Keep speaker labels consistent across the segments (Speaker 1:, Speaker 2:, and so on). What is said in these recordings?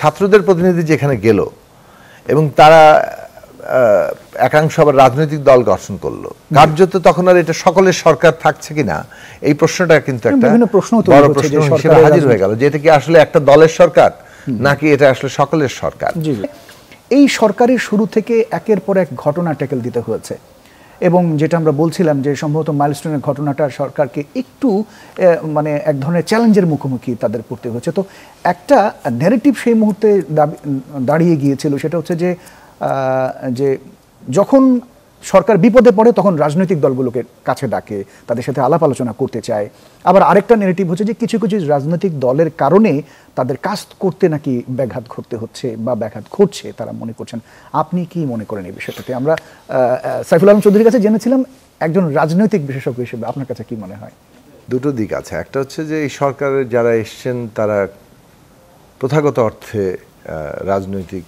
Speaker 1: ছাত্রদের প্রতিনিধি যেখানে গেল এবং তারা একাংশ আবার রাজনৈতিক দল গঠন করলো, কার্যত তখন আর এটা সকলের সরকার থাকছে কিনা এই প্রশ্নটা কিন্তু একটা বড় প্রশ্ন হিসেবে হাজির হয়ে গেল, যে এটা কি আসলে একটা দলের সরকার নাকি এটা আসলে সকলের সরকার।
Speaker 2: এই সরকারের শুরু থেকে একের পর এক ঘটনা ট্যাকেল দিতে হয়েছে, এবং যেটা আমরা বলছিলাম যে সম্ভবত মাইলস্টোনের ঘটনাটা সরকারকে একটু মানে এক ধরনের চ্যালেঞ্জের মুখোমুখি তাদের পড়তে হয়েছে। তো একটা ন্যারেটিভ সেই মুহূর্তে দাঁড়িয়ে গিয়েছিল, সেটা হচ্ছে যে যখন সরকার বিপদে পড়ে তখন রাজনৈতিক দলগুলোকে কাছে ডাকে, তাদের সাথে আলাপ আলোচনা করতে চায়। আবার আরেকটা ন্যারেটিভ হচ্ছে যে কিছু কিছু রাজনৈতিক দলের কারণে তাদের কাজ করতে নাকি ব্যাঘাত ঘটতে হচ্ছে বা ব্যাঘাত ঘটছে তারা মনে করছেন। আপনি কি মনে করেন এই বিষয়টাতে? আমরা সাইফুল আলম চৌধুরীর কাছে জেনেছিলাম একজন রাজনৈতিক বিশেষজ্ঞ হিসেবে, আপনার কাছে কি মনে হয়?
Speaker 1: দুটো দিক আছে। একটা হচ্ছে যে এই সরকারের যারা এসছেন তারা প্রথাগত অর্থে রাজনৈতিক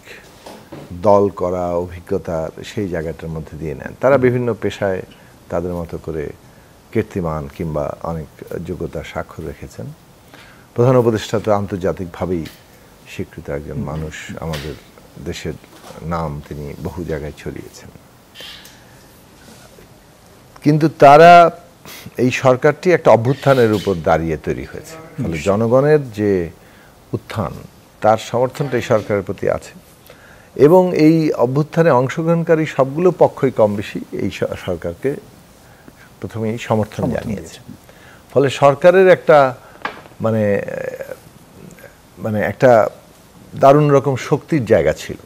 Speaker 1: দল করা অভিজ্ঞতা সেই জায়গাটার মধ্যে দিয়ে নেন। তারা বিভিন্ন পেশায় তাদের মতো করে কীর্তিমান কিংবা অনেক যোগ্যতার স্বাক্ষর রেখেছেন। প্রধান উপদেষ্টা তো আন্তর্জাতিকভাবেই স্বীকৃত একজন মানুষ, আমাদের দেশের নাম তিনি বহু জায়গায় ছড়িয়েছেন। কিন্তু তারা এই সরকারটি একটা অভ্যুত্থানের উপর দাঁড়িয়ে তৈরি হয়েছে, ফলে জনগণের যে উত্থান তার সমর্থনটা এই সরকারের প্রতি আছে, এবং এই অভ্যুত্থানে অংশগ্রহণকারী সবগুলো পক্ষই কম বেশি এই সরকারকে প্রথমেই সমর্থন জানিয়েছে। ফলে সরকারের একটা মানে একটা দারুণ রকম শক্তির জায়গা ছিল,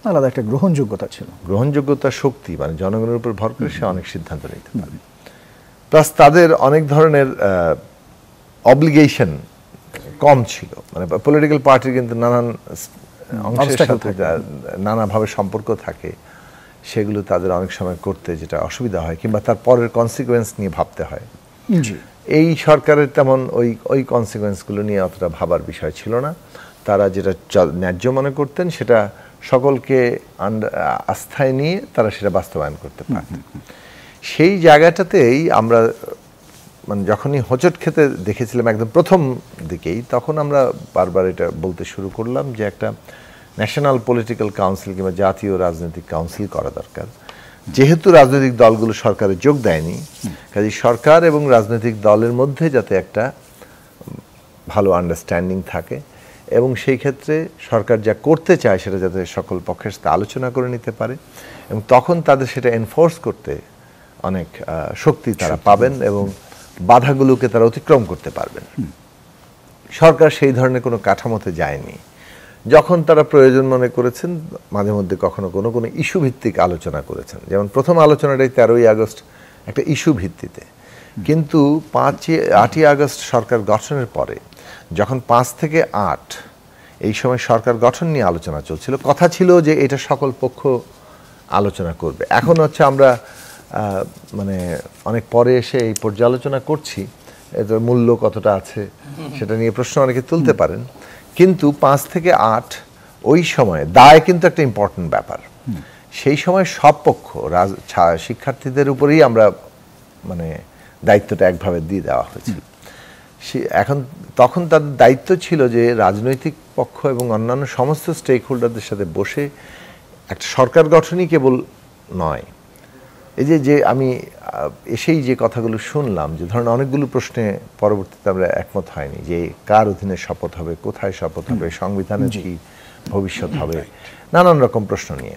Speaker 2: আলাদা একটা গ্রহণযোগ্যতা ছিল,
Speaker 1: গ্রহণযোগ্যতা শক্তি, মানে জনগণের উপর ভর করে সে অনেক সিদ্ধান্ত নিতে পারে। প্লাস তাদের অনেক ধরনের অব্লিগেশন কম ছিল, মানে পলিটিক্যাল পার্টির কিন্তু নানান অংশের সাথে নানাভাবে সম্পর্ক থাকে, সেগুলো তাদের অনেক সময় করতে যেটা অসুবিধা হয় কিংবা তার পরের কনসিকুয়েন্স নিয়ে ভাবতে হয়। এই সরকারের তেমন ওই কনসিকুয়েন্সগুলো নিয়ে অতটা ভাবার বিষয় ছিল না। তারা যেটা ন্যায্য মনে করতেন সেটা সকলকে আস্থায় নিয়ে তারা সেটা বাস্তবায়ন করতে পারতেন। সেই জায়গাটাতেই আমরা মানে যখনই হোঁচট খেতে দেখেছিলাম একদম প্রথম দিকেই, তখন আমরা বারবার এটা বলতে শুরু করলাম যে একটা ন্যাশনাল পলিটিক্যাল কাউন্সিল কিংবা জাতীয় রাজনৈতিক কাউন্সিল করা দরকার। যেহেতু রাজনৈতিক দলগুলো সরকারে যোগ দেয়নি, কাজে সরকার এবং রাজনৈতিক দলের মধ্যে যাতে একটা ভালো আন্ডারস্ট্যান্ডিং থাকে, এবং সেই ক্ষেত্রে সরকার যা করতে চায় সেটা যাতে সকল পক্ষের সাথে আলোচনা করে নিতে পারে, এবং তখন তাদের সেটা এনফোর্স করতে অনেক শক্তি তারা পাবেন এবং বাধাগুলোকে তারা অতিক্রম করতে পারবেন। সরকার সেই ধরনের কোনো কাঠামোতে যায়নি। যখন তারা প্রয়োজন মনে করেছেন মাঝে মধ্যে কখনো কোনো কোনো ইস্যু ভিত্তিক আলোচনা করেছেন, যেমন প্রথম আলোচনাটাই 13ই আগস্ট একটা ইস্যু ভিত্তিতে, কিন্তু 8ই আগস্ট সরকার গঠনের পরে যখন 5 থেকে 8 এই সময় সরকার গঠন নিয়ে আলোচনা চলছিল, কথা ছিল যে এটা সকল পক্ষ আলোচনা করবে। এখন হচ্ছে আমরা মানে অনেক পরে এসে এই পর্যালোচনা করছি, এর মূল্য কতটা আছে সেটা নিয়ে প্রশ্ন অনেকে তুলতে পারেন, কিন্তু 5 থেকে 8 ওই সময় দায় কিন্তু একটা ইম্পর্টেন্ট ব্যাপার। সেই সময় সব পক্ষ শিক্ষার্থীদের উপরেই আমরা মানে দায়িত্বটা একভাবে দিয়ে দেওয়া হয়েছিল। এখন তখন তাদের দায়িত্ব ছিল যে রাজনৈতিক পক্ষ এবং অন্যান্য সমস্ত স্টেক হোল্ডারদের সাথে বসে একটা সরকার গঠনই কেবল নয়, এই যে আমি এসেই যে কথাগুলো শুনলাম, যে ধরেন অনেকগুলো প্রশ্নে পরবর্তীতে আমরা একমত হয়নি, যে কার অধীনে শপথ হবে, কোথায় শপথ হবে, সংবিধানের কি ভবিষ্যৎ হবে, নানান রকম প্রশ্ন নিয়ে।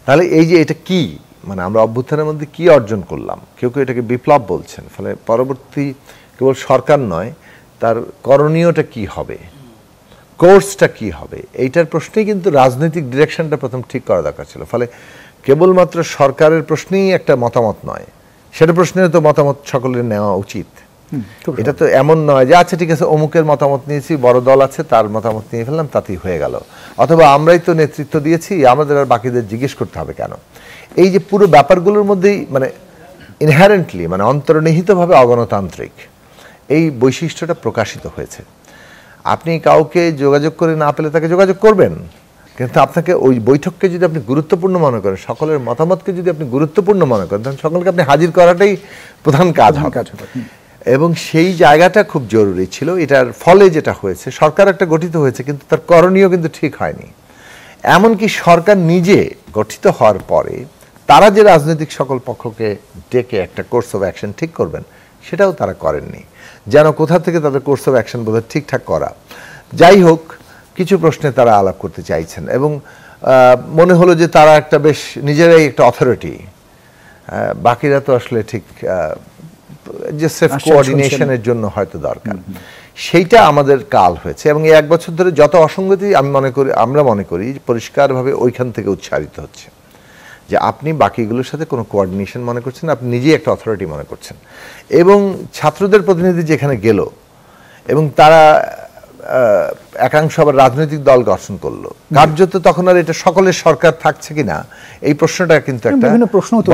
Speaker 1: তাহলে এই যে এটা কি, মানে আমরা অভ্যুত্থানের মধ্যে কি অর্জন করলাম, কেউ কেউ এটাকে বিপ্লব বলছেন, ফলে পরবর্তী কেবল সরকার নয়, তার করণীয়টা কি হবে, কোর্সটা কি হবে, এইটার প্রশ্নেই কিন্তু রাজনৈতিক ডিরেকশনটা প্রথম ঠিক করা দরকার ছিল। ফলে কেবলমাত্র সরকারের প্রশ্নেই একটা মতামত নয়, সেটা প্রশ্নে তো মতামত সকলের নেওয়া উচিত। এটা তো এমন নয় যে আচ্ছা ঠিক আছে অমুকের মতামত নিয়েছি, বড় দল আছে তার মতামত নিয়ে ফেললাম তাতেই হয়ে গেল, অথবা আমরাই তো নেতৃত্ব দিয়েছি আমাদের আর বাকিদের জিজ্ঞেস করতে হবে কেন। এই যে পুরো ব্যাপারগুলোর মধ্যেই মানে ইনহারেন্টলি মানে অন্তর্নিহিতভাবে অগণতান্ত্রিক এই বৈশিষ্ট্যটা প্রকাশিত হয়েছে। আপনি কাউকে যোগাযোগ করে না পেলে তাকে যোগাযোগ করবেন, কিন্তু আপনাকে ওই বৈঠককে যদি আপনি গুরুত্বপূর্ণ মনে করেন, সকলের মতামতকে যদি আপনি গুরুত্বপূর্ণ মনে করেন, তখন সকলকে আপনি হাজির করাটাই প্রধান কাজ হবে। এবং সেই জায়গাটা খুব জরুরি ছিল। এটার ফলে যেটা হয়েছে, সরকার একটা গঠিত হয়েছে কিন্তু তার করণীয় কিন্তু ঠিক হয়নি। এমনকি সরকার নিজে গঠিত হওয়ার পরে তারা যে রাজনৈতিক সকল পক্ষকে ডেকে একটা কোর্স অফ অ্যাকশন ঠিক করবেন, সেটাও তারা করেননি। যেন কোথা থেকে তাদের কোর্স অফ অ্যাকশন বোধহয় ঠিকঠাক করা। যাই হোক, কিছু প্রশ্নে তারা আলাপ করতে চাইছেন এবং মনে হলো যে তারা একটা বেশ নিজেরাই একটা অথরিটি, বাকিরা তো আসলে ঠিক যে সেফ কোঅর্ডিনেশনের জন্য হয়তো দরকার। সেইটা আমাদের কাল হয়েছে এবং এই 1 বছর ধরে যত অসঙ্গতি আমরা মনে করি পরিষ্কারভাবে ওইখান থেকে উচ্চারিত হচ্ছে যে আপনি বাকিগুলোর সাথে কোনো কোঅর্ডিনেশন মনে করছেন, আপনি নিজেই একটা অথরিটি মনে করছেন। এবং ছাত্রদের প্রতিনিধি যেখানে গেল এবং তারা একাংশ আবার রাজনৈতিক দল গঠন করলো, কার্যত তখন আর এটা সকলের সরকার থাকছে কিনা এই প্রশ্নটা কিন্তু একটা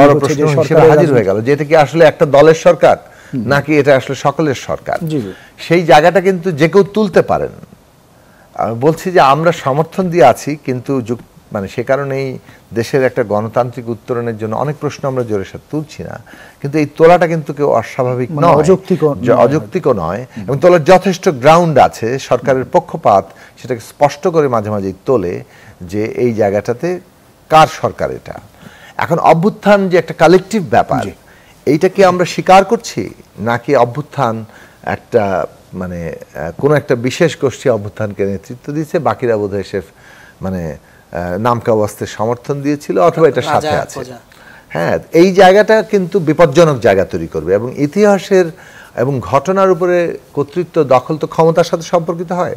Speaker 1: বড় প্রশ্ন হিসেবে হাজির হয়ে গেল যে এটা কি আসলে একটা দলের সরকার নাকি এটা আসলে সকলের সরকার। সেই জায়গাটা কিন্তু যে কেউ তুলতে পারেন। আমি বলছি যে আমরা সমর্থন দিয়ে আছি, কিন্তু মানে সে কারণেই দেশের একটা গণতান্ত্রিক উত্তরণের জন্য অনেক প্রশ্ন আমরা জোরের সাথে তুলছি না, কিন্তু এই তোলাটা কিন্তু কেউ অস্বাভাবিক নয়, অযৌক্তিকও নয় এবং তোলার যথেষ্ট গ্রাউন্ড আছে। সরকারের পক্ষপাত সেটাকে স্পষ্ট করে মাঝে মাঝে তোলে যে এই জায়গাটাতে কার সরকার এটা। এখন অভ্যুত্থান যে একটা কালেকটিভ ব্যাপার, এইটাকে আমরা স্বীকার করছি নাকি অভ্যুত্থান একটা মানে কোনো একটা বিশেষ গোষ্ঠী অভ্যুত্থানকে নেতৃত্ব দিয়েছে, বাকিরা বোধহয় সে মানে নামকা ওয়াস্তে সমর্থন দিয়েছিল অথবা এটা সাথে আছে। হ্যাঁ, এই জায়গাটা কিন্তু বিপজ্জনক জায়গা তৈরি করবে এবং ইতিহাসের এবং ঘটনার উপরে কর্তৃত্ব দখল তো ক্ষমতার সাথে সম্পর্কিত হয়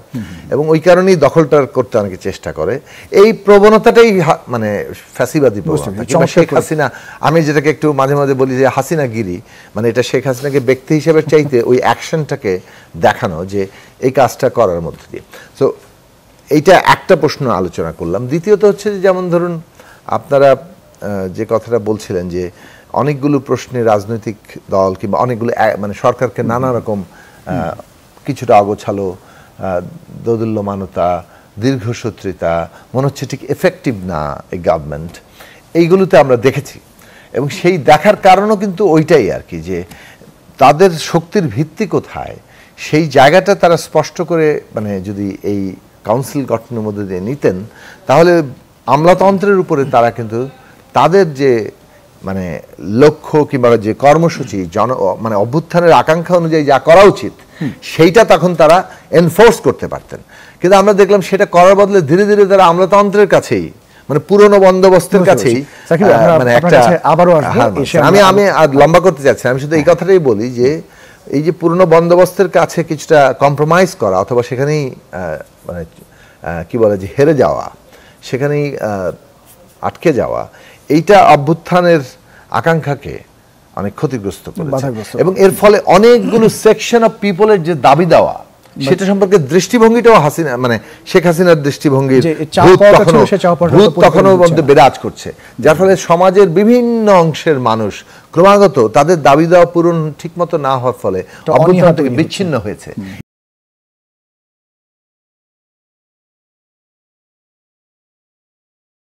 Speaker 1: এবং ওই কারণেই দখলটা করতে অনেকে চেষ্টা করে। এই প্রবণতাটাই মানে ফ্যাসিবাদী প্রবণতা। শেখ হাসিনা, আমি যেটাকে একটু মাঝে মাঝে বলি যে হাসিনাগিরি, মানে এটা শেখ হাসিনাকে ব্যক্তি হিসেবে চাইতে ওই অ্যাকশনটাকে দেখানো যে এই কাজটা করার মধ্যে দিয়ে। সো এইটা একটা প্রশ্ন আলোচনা করলাম। দ্বিতীয়ত হচ্ছে যে যেমন ধরুন আপনারা যে কথাটা বলছিলেন যে অনেকগুলো প্রশ্নে রাজনৈতিক দল কিংবা অনেকগুলো মানে সরকারকে নানা রকম কিছুটা অগোছালো, দোদুল্যমানতা, দীর্ঘসূত্রিতা, মনে হচ্ছে ঠিক এফেক্টিভ না এই গভর্নমেন্ট, এইগুলোতে আমরা দেখেছি। এবং সেই দেখার কারণও কিন্তু ওইটাই আর কি, যে তাদের শক্তির ভিত্তি কোথায় সেই জায়গাটা তারা স্পষ্ট করে মানে যদি এই কাউন্সিল গঠনের মধ্যে দিয়ে নিতেন, তাহলে আমলাতন্ত্রের উপরে তারা কিন্তু তাদের যে মানে লক্ষ্য কিংবা যে কর্মসূচি মানে অভ্যুত্থানের আকাঙ্ক্ষা অনুযায়ী যা করা উচিত সেইটা তখন তারা এনফোর্স করতে পারতেন। কিন্তু আমরা দেখলাম সেটা করার বদলে ধীরে ধীরে তারা আমলাতন্ত্রের কাছেই মানে পুরনো বন্দোবস্তের কাছেই মানে একটা আমি আর লম্বা করতে চাচ্ছি, আমি শুধু এই কথাটাই বলি যে এই যে পুরনো বন্দোবস্তের কাছে কিছুটা কম্প্রোমাইজ করা অথবা সেখানেই মানে কি বলে যে হেরে যাওয়া, সেখানেই আটকে যাওয়া, এইটা অভ্যুত্থানের আকাঙ্ক্ষাকে অনেক ক্ষতিগ্রস্ত করেছে এবং এর ফলে অনেকগুলো সেকশন অফ পিপলের যে দাবি দেওয়া সেটা সম্পর্কে দৃষ্টিভঙ্গিটাও হাসিনা মানে শেখ হাসিনার দৃষ্টিভঙ্গির ভূত তখনও মধ্যে বিরাজ করছে, যার ফলে সমাজের বিভিন্ন অংশের মানুষ ক্রমাগত তাদের দাবি দেওয়া পূরণ ঠিকমতো না হওয়ার ফলে অভ্যুত্থান থেকে বিচ্ছিন্ন হয়েছে।